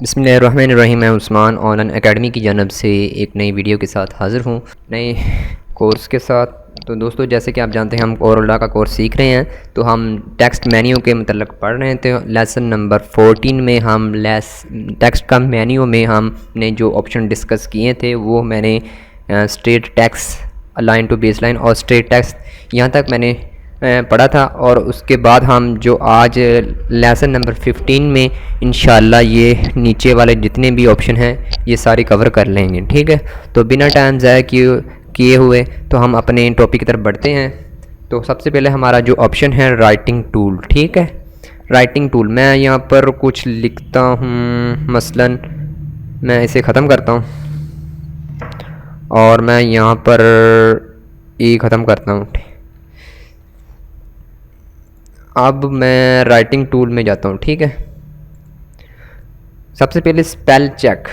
बिस्मिल्लाहिर्रहमानिर्रहीम। मैं Usman online academy की जानब से एक नई वीडियो के साथ हाज़िर हूँ, नए कोर्स के साथ। तो दोस्तों, जैसे कि आप जानते हैं हम कोरोला का कोर्स सीख रहे हैं, तो हम टेक्स्ट मेन्यू के मतलब पढ़ रहे हैं। तो लेसन नंबर 14 में हम टेक्स्ट का मेन्यू में हमने जो ऑप्शन डिस्कस किए थे वो मैंने straight text, align to baseline और स्ट्रेट टेक्स्ट यहाँ तक मैंने पढ़ा था। और उसके बाद हम जो आज लेसन नंबर 15 में इंशाल्लाह ये नीचे वाले जितने भी ऑप्शन हैं ये सारी कवर कर लेंगे। ठीक है, तो बिना टाइम ज़ाया किए हुए तो हम अपने टॉपिक की तरफ बढ़ते हैं। तो सबसे पहले हमारा जो ऑप्शन है राइटिंग टूल। ठीक है, राइटिंग टूल मैं यहाँ पर कुछ लिखता हूँ, मसलन मैं इसे ख़त्म करता हूँ और मैं यहाँ पर ये ख़त्म करता हूँ। अब मैं राइटिंग टूल में जाता हूँ। ठीक है, सबसे पहले स्पेल चेक,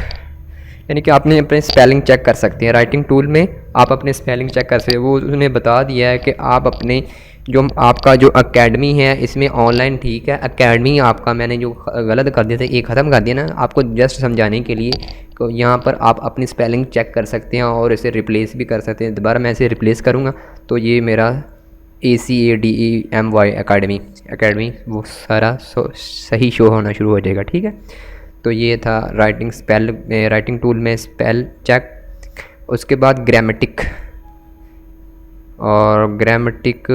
यानी कि आपने अपने स्पेलिंग चेक कर सकते हैं राइटिंग टूल में। आप अपने स्पेलिंग चेक कर सकते हैं। वो उसने बता दिया है कि आप अपने जो आपका जो एकेडमी है इसमें ऑनलाइन, ठीक है, एकेडमी आपका मैंने जो गलत कर दिया था ये ख़त्म कर दिया ना, आपको जस्ट समझाने के लिए। तो यहाँ पर आप अपनी स्पेलिंग चेक कर सकते हैं और इसे रिप्लेस भी कर सकते हैं। दोबारा मैं इसे रिप्लेस करूँगा तो ये मेरा ACADEMY एकेडमी वो सारा सही शो होना शुरू हो जाएगा। ठीक है, तो ये था राइटिंग टूल में स्पेल चेक। उसके बाद ग्रामेटिक, और ग्रामेटिक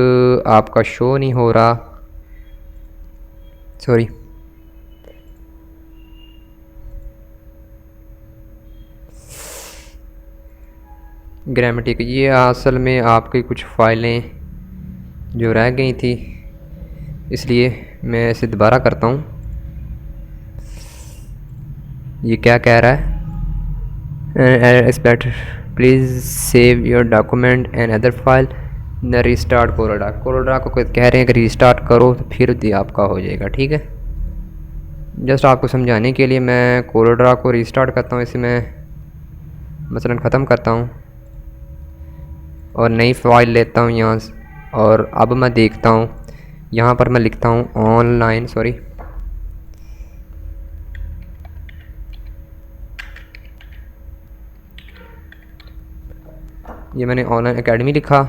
आपका शो नहीं हो रहा, सॉरी। ग्रामेटिक ये असल में आपकी कुछ फाइलें जो रह गई थी, इसलिए मैं इसे दोबारा करता हूँ। ये क्या कह रहा है, please save your document and other file न रीस्टार्ट कोरोडा को कह रहे हैं कि रीस्टार्ट करो तो फिर ये आपका हो जाएगा। ठीक है, जस्ट आपको समझाने के लिए मैं कोरोडा को रीस्टार्ट करता हूँ। इसे मैं मसलन ख़त्म करता हूँ और नई फाइल लेता हूँ यहाँ से। और अब मैं देखता हूँ, यहाँ पर मैं लिखता हूँ ऑनलाइन, सॉरी, ये मैंने ऑनलाइन एकेडमी लिखा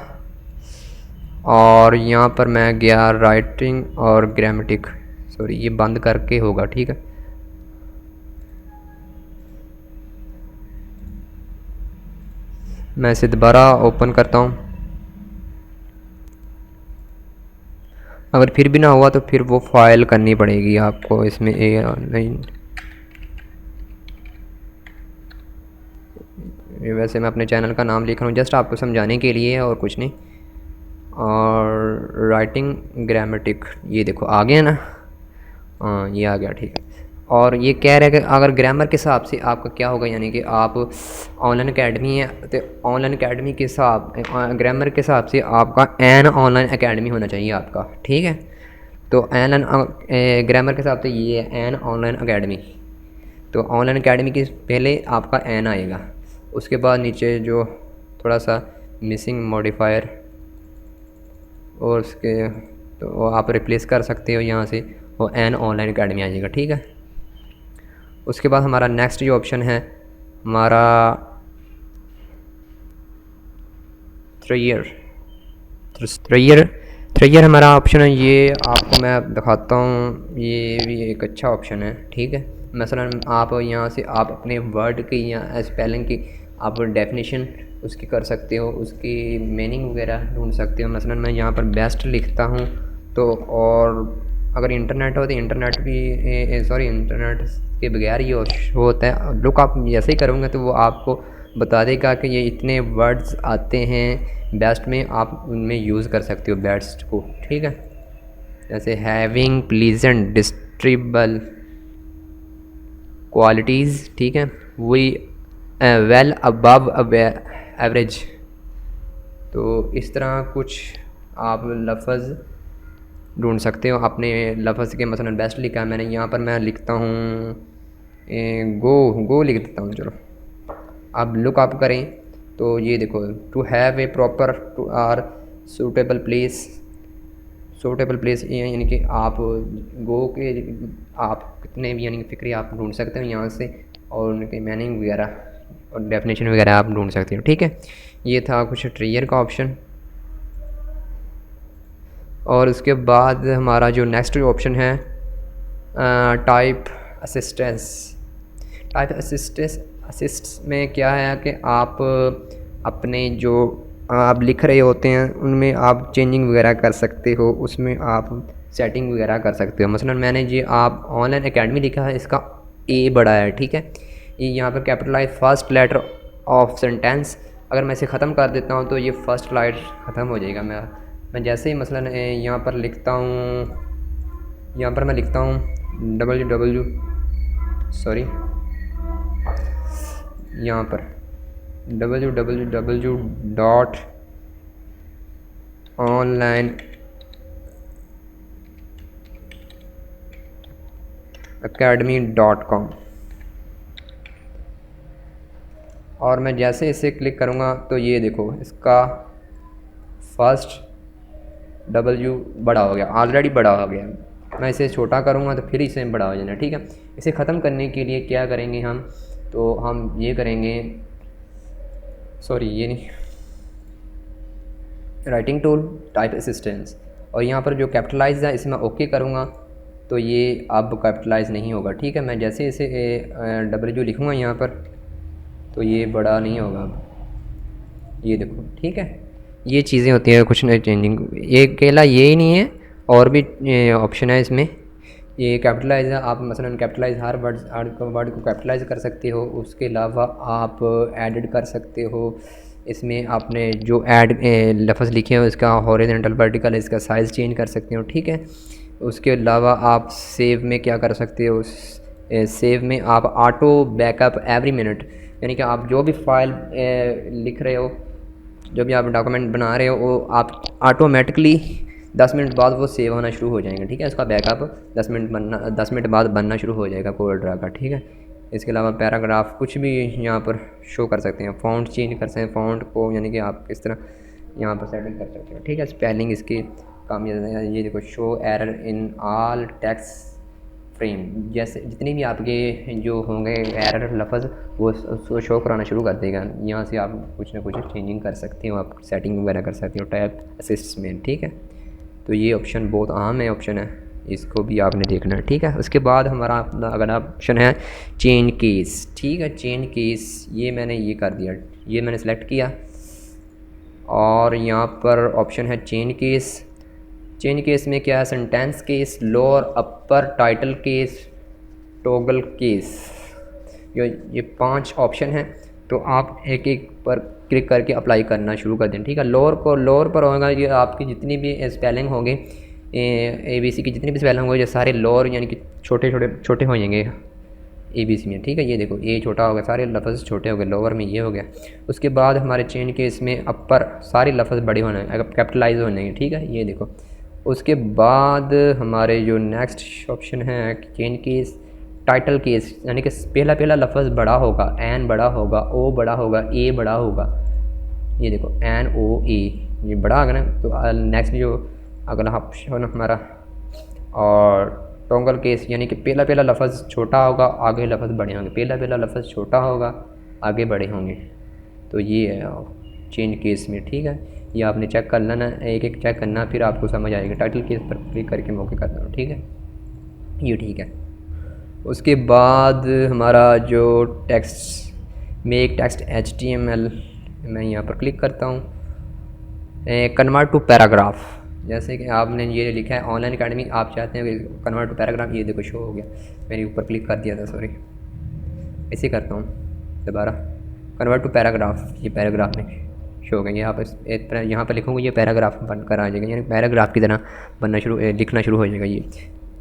और यहाँ पर मैं गया राइटिंग और ग्रामेटिक, सॉरी ये बंद करके होगा। ठीक है, मैं इसे दोबारा ओपन करता हूँ। अगर फिर भी ना हुआ तो फिर वो फाइल करनी पड़ेगी आपको इसमें ऑनलाइन। वैसे मैं अपने चैनल का नाम लिख रहा हूँ जस्ट आपको समझाने के लिए और कुछ नहीं। और राइटिंग ग्रामेटिक ये देखो आ गया ना, हाँ ये आ गया। ठीक है, और ये कह रहा है कि अगर ग्रामर के हिसाब से आपका क्या होगा, यानी कि आप ऑनलाइन एकेडमी है तो ऑनलाइन एकेडमी के हिसाब ग्रामर के हिसाब से आपका एन ऑनलाइन एकेडमी होना चाहिए आपका। ठीक है, तो एन ग्रामर के हिसाब से ये है एन ऑनलाइन एकेडमी। तो ऑनलाइन एकेडमी के पहले आपका एन आएगा, उसके बाद नीचे जो थोड़ा सा मिसिंग मॉडिफायर और उसके तो वो आप रिप्लेस कर सकते हो यहाँ से, वो एन ऑनलाइन एकेडमी आ जाएगा। ठीक है, उसके बाद हमारा नेक्स्ट जो ऑप्शन है हमारा थ्री ईयर हमारा ऑप्शन है। ये आपको मैं दिखाता हूँ, ये भी एक अच्छा ऑप्शन है। ठीक है, मसलन आप यहाँ से आप अपने वर्ड की या स्पेलिंग की आप डेफिनेशन उसकी कर सकते हो, उसकी मीनिंग वगैरह ढूंढ सकते हो। मसलन मैं यहाँ पर बेस्ट लिखता हूँ तो, और अगर इंटरनेट हो तो इंटरनेट भी सॉरी इंटरनेट के बगैर ये होता है। लुक आप जैसे ही करोगे तो वो आपको बता देगा कि ये इतने वर्ड्स आते हैं बेस्ट में, आप उनमें यूज़ कर सकते हो बेस्ट को। ठीक है, जैसे हैविंग प्लीजेंट डिस्ट्रीबल क्वालिटीज़, ठीक है, वही वेल अबव एवरेज। तो इस तरह कुछ आप लफ्ज़ ढूंढ सकते हो अपने लफ्ज़ के। मसलन बेस्ट लिखा है मैंने, यहाँ पर मैं लिखता हूँ गो लिख देता हूँ। चलो अब लुक अप करें तो ये देखो, to have a proper to or suitable place suitable place यानी कि आप गो के आप कितने भी यानी कि फ़िक्रे आप ढूंढ सकते हो यहाँ से, और उनकी मीनिंग वगैरह और डेफिनेशन वगैरह आप ढूंढ सकते हो। ठीक है, ये था कुछ ट्रियर का ऑप्शन। और उसके बाद हमारा जो नेक्स्ट ऑप्शन है टाइप असिस्टेंस। टाइप असिस्ट में क्या है कि आप अपने जो आप लिख रहे होते हैं उनमें आप चेंजिंग वगैरह कर सकते हो, उसमें आप सेटिंग वगैरह कर सकते हो। मसलन मैंने ये आप ऑनलाइन एकेडमी लिखा है, इसका ए बड़ा है, ठीक है, ये यहाँ पर capitalize first letter of sentence, अगर मैं इसे ख़त्म कर देता हूँ तो ये फर्स्ट लेटर ख़त्म हो जाएगा। मैं जैसे ही मसलन यहाँ पर लिखता हूँ, यहाँ पर मैं लिखता हूँ यहाँ पर www.onlineacademy.com, और मैं जैसे इसे क्लिक करूँगा तो ये देखो इसका फर्स्ट W बड़ा हो गया, ऑलरेडी बड़ा हो गया। मैं इसे छोटा करूँगा तो फिर इसे बड़ा हो जाना। ठीक है, इसे ख़त्म करने के लिए क्या करेंगे हम, तो हम ये करेंगे, सॉरी ये नहीं, राइटिंग टूल, टाइप असिस्टेंस, और यहाँ पर जो कैपिटलाइज है इसे मैं ओके करूँगा तो ये अब कैपिटलाइज नहीं होगा। ठीक है, मैं जैसे इसे W लिखूँगा यहाँ पर तो ये बड़ा नहीं होगा अब, ये देखो। ठीक है, ये चीज़ें होती हैं कुछ नई चेंजिंग। ये अकेला ये ही नहीं है, और भी ऑप्शन है इसमें। ये कैपिटलाइज है, आप मसलन कैपिटलाइज हर वर्ड को कैपिटलाइज कर सकते हो। उसके अलावा आप एडिट कर सकते हो, इसमें आपने जो लफ्ज़ लिखे हो इसका हॉरिजॉन्टल वर्टिकल इसका साइज़ चेंज कर सकते हो। ठीक है, उसके अलावा आप सेव में क्या कर सकते हो, सेव में आप ऑटो बैकअप एवरी मिनट, यानी कि आप जो भी फाइल लिख रहे हो, जो भी आप डॉक्यूमेंट बना रहे हो, वो आप ऑटोमेटिकली 10 मिनट बाद वो सेव होना शुरू हो जाएंगे। ठीक है, इसका बैकअप 10 मिनट बाद बनना शुरू हो जाएगा कोड ड्रा का। ठीक है, इसके अलावा पैराग्राफ कुछ भी यहाँ पर शो कर सकते हैं, फ़ॉन्ट चेंज कर सकते हैं, फ़ॉन्ट को यानी कि आप किस तरह यहाँ पर सेटिंग कर सकते हैं। ठीक है, स्पेलिंग इसकी कामयाब, ये देखो show error in all text frame, जैसे जितने भी आपके जो होंगे एरर लफ्ज़ वो उसको शो कराना शुरू कर देगा। यहाँ से आप कुछ ना कुछ चेंजिंग कर सकते हो, आप सेटिंग वगैरह कर सकते हो टाइप असिस्ट में। ठीक है, तो ये ऑप्शन बहुत अहम है ऑप्शन है, इसको भी आपने देखना है। ठीक है, उसके बाद हमारा अपना अगला ऑप्शन है चेंज केस। ठीक है, चेंज केस ये मैंने ये कर दिया, ये मैंने सेलेक्ट किया, और यहाँ पर ऑप्शन है चेंज केस। चेंज केस में क्या है, sentence case, lower upper title case, toggle case, ये 5 ऑप्शन हैं। तो आप एक एक पर क्लिक करके अप्लाई करना शुरू कर दें। ठीक है, लोअर पर होगा ये आपकी जितनी भी स्पेलिंग होंगे, ABC की जितनी भी स्पेलिंग होंगे, ये सारे लोअर यानी कि छोटे हो जाएंगे ABC में। ठीक है, ये देखो ये छोटा हो गया, सारे लफ्ज़ छोटे हो गए, लोअर में ये हो गया। उसके बाद हमारे चेंज केस में अपर सारे लफ्ज़ बड़े होने कैपिटलाइज होने। ठीक है, ये देखो। उसके बाद हमारे जो नेक्स्ट ऑप्शन है चेंज केस, टाइटल केस, यानी कि पहला लफ्ज़ बड़ा होगा, एन बड़ा होगा, ओ बड़ा होगा, ए बड़ा होगा। ये देखो NOA ये बड़ा होगा ना, तो नेक्स्ट जो अगला ऑप्शन हमारा, और टॉगल केस यानी कि पहला लफ्ज़ छोटा होगा, आगे लफ्ज़ बड़े होंगे, पहला लफ्ज़ छोटा होगा, आगे बड़े होंगे। तो ये है चेंज केस में। ठीक है, ये आपने चेक कर लेना, एक एक चेक करना, फिर आपको समझ आएगा। टाइटल केस पर क्लिक करके मौके कर दो। ठीक है, ये ठीक है। उसके बाद हमारा जो टेक्स्ट में एक टेक्स्ट HTML, मैं यहाँ पर क्लिक करता हूँ, कन्वर्ट टू पैराग्राफ। जैसे कि आपने ये लिखा है ऑनलाइन एकेडमी, आप चाहते हैं कि कन्वर्ट टू पैराग्राफ, ये देखो शो हो गया, मैंने ऊपर क्लिक कर दिया था, सॉरी, ऐसे करता हूँ दोबारा, कन्वर्ट टू पैराग्राफ, ये पैराग्राफ में शो हो गया। यहाँ पर लिखूँगा ये पैराग्राफ बनकर आ जाएगा, यानी पैराग्राफ की तरह लिखना शुरू हो जाएगा ये।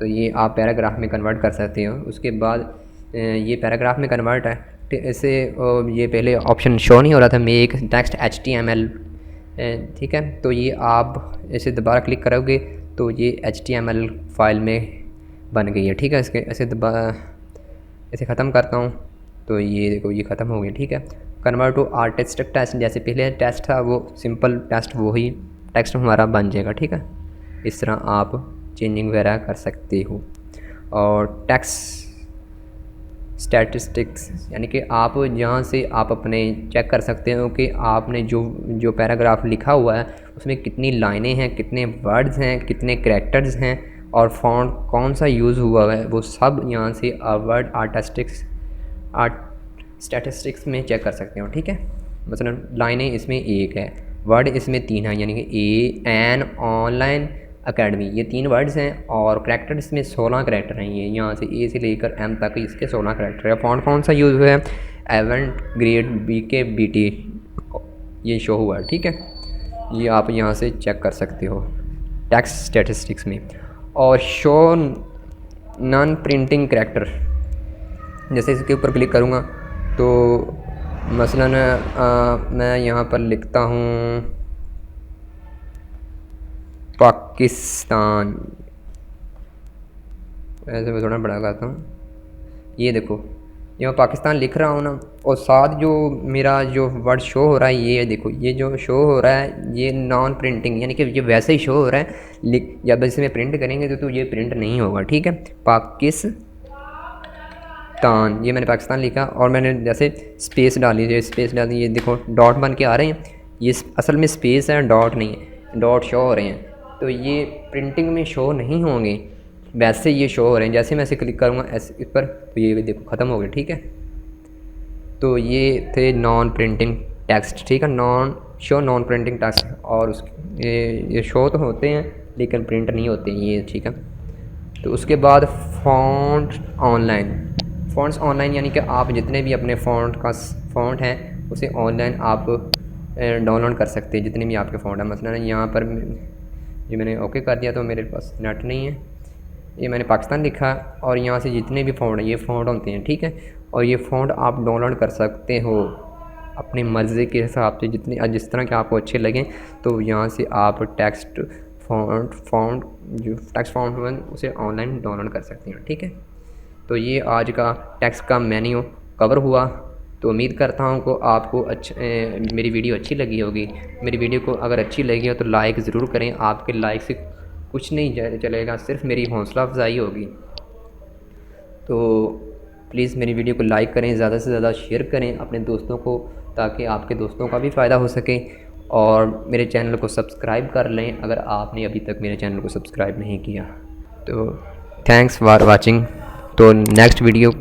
तो ये आप पैराग्राफ में कन्वर्ट कर सकते हो। उसके बाद ये पैराग्राफ में कन्वर्ट है, ऐसे ये पहले ऑप्शन शो नहीं हो रहा था, मेक टेक्स्ट HTML। ठीक है, तो ये आप ऐसे दोबारा क्लिक करोगे तो ये HTML फाइल में बन गई है। ठीक है, इसके ऐसे ऐसे ख़त्म करता हूँ तो ये देखो ये ख़त्म हो गया। ठीक है, कन्वर्ट टू आर्टिस्टिक टेक्स्ट, जैसे पहले टेक्स्ट था वो सिंपल टेक्स्ट, वही टेक्स्ट हमारा बन जाएगा। ठीक है, इस तरह आप चेंजिंग वगैरह कर सकते हो। और टेक्स्ट स्टैटिस्टिक्स यानी कि आप यहाँ से आप अपने चेक कर सकते हो कि आपने जो पैराग्राफ लिखा हुआ है उसमें कितनी लाइनें हैं, कितने वर्ड्स हैं, कितने करैक्टर्स हैं और फ़ॉन्ट कौन सा यूज़ हुआ है, वो सब यहाँ से वर्ड स्टैटिस्टिक्स में चेक कर सकते हो। ठीक है, मसलन लाइनें इसमें 1 है, वर्ड इसमें 3 है, यानी कि एन ऑनलाइन अकेडमी, ये 3 वर्ड्स हैं और करैक्टर इसमें 16 करैक्टर हैं। ये यहाँ से ए से लेकर एम तक इसके 16 करैक्टर है। फ़ॉन्ट कौन सा यूज़ हुआ है, एवेंट ग्रेड BKBT ये शो हुआ है। ठीक है, ये आप यहाँ से चेक कर सकते हो टेक्स्ट स्टैटिस्टिक्स में। और शो नॉन प्रिंटिंग करैक्टर, जैसे इसके ऊपर क्लिक करूँगा तो मसलन मैं यहाँ पर लिखता हूँ पाकिस्तान, ऐसे मैं थोड़ा बड़ा करता हूँ। ये देखो ये मैं पाकिस्तान लिख रहा हूँ ना, और साथ जो मेरा जो वर्ड शो हो रहा है ये देखो, ये जो शो हो रहा है ये नॉन प्रिंटिंग, यानी कि ये वैसे ही शो हो रहा है, जब इसमें प्रिंट करेंगे तो ये प्रिंट नहीं होगा। ठीक है, पाकिस्तान, ये मैंने पाकिस्तान लिखा और मैंने जैसे स्पेस डाली, ये देखो डॉट बन के आ रहे हैं, ये असल में स्पेस है, डॉट नहीं है, डॉट शो हो रहे हैं, तो ये प्रिंटिंग में शो नहीं होंगे, वैसे ये शो हो रहे हैं। जैसे मैं ऐसे क्लिक करूँगा ऐसे इस पर तो ये देखो ख़त्म हो गए। ठीक है, तो ये थे नॉन प्रिंटिंग टेक्स्ट। ठीक है, नॉन प्रिंटिंग टेक्स्ट, और ये शो तो होते हैं लेकिन प्रिंट नहीं होते ये। ठीक है, तो उसके बाद फ़ॉन्ट्स ऑनलाइन यानी कि आप जितने भी अपने फ़ॉन्ट हैं उसे ऑनलाइन आप डाउनलोड कर सकते हैं, जितने भी आपके फ़ॉन्ट हैं। मसलन यहाँ पर ये मैंने ओके कर दिया तो मेरे पास नेट नहीं है, ये मैंने पाकिस्तान लिखा और यहाँ से जितने भी फ़ॉन्ट हैं ये फ़ॉन्ट होते हैं। ठीक है, और ये फ़ॉन्ट आप डाउनलोड कर सकते हो अपनी मर्ज़ी के हिसाब से, जिस तरह के आपको अच्छे लगें। तो यहाँ से आप टेक्स्ट फ़ॉन्ट उसे ऑनलाइन डाउनलोड कर सकते हैं। ठीक है, तो ये आज का टेक्स्ट का मेन्यू कवर हुआ। तो उम्मीद करता हूँ कि आपको मेरी वीडियो अच्छी लगी होगी। मेरी वीडियो को अगर अच्छी लगी हो तो लाइक ज़रूर करें, आपके लाइक से कुछ नहीं चलेगा, सिर्फ मेरी हौसला अफजाई होगी। तो प्लीज़ मेरी वीडियो को लाइक करें, ज़्यादा से ज़्यादा शेयर करें अपने दोस्तों को, ताकि आपके दोस्तों का भी फ़ायदा हो सके। और मेरे चैनल को सब्सक्राइब कर लें अगर आपने अभी तक मेरे चैनल को सब्सक्राइब नहीं किया। तो थैंक्स फॉर वाचिंग। तो नेक्स्ट वीडियो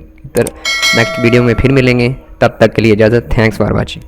में फिर मिलेंगे, तब तक के लिए इजाज़त। Thanks for watching.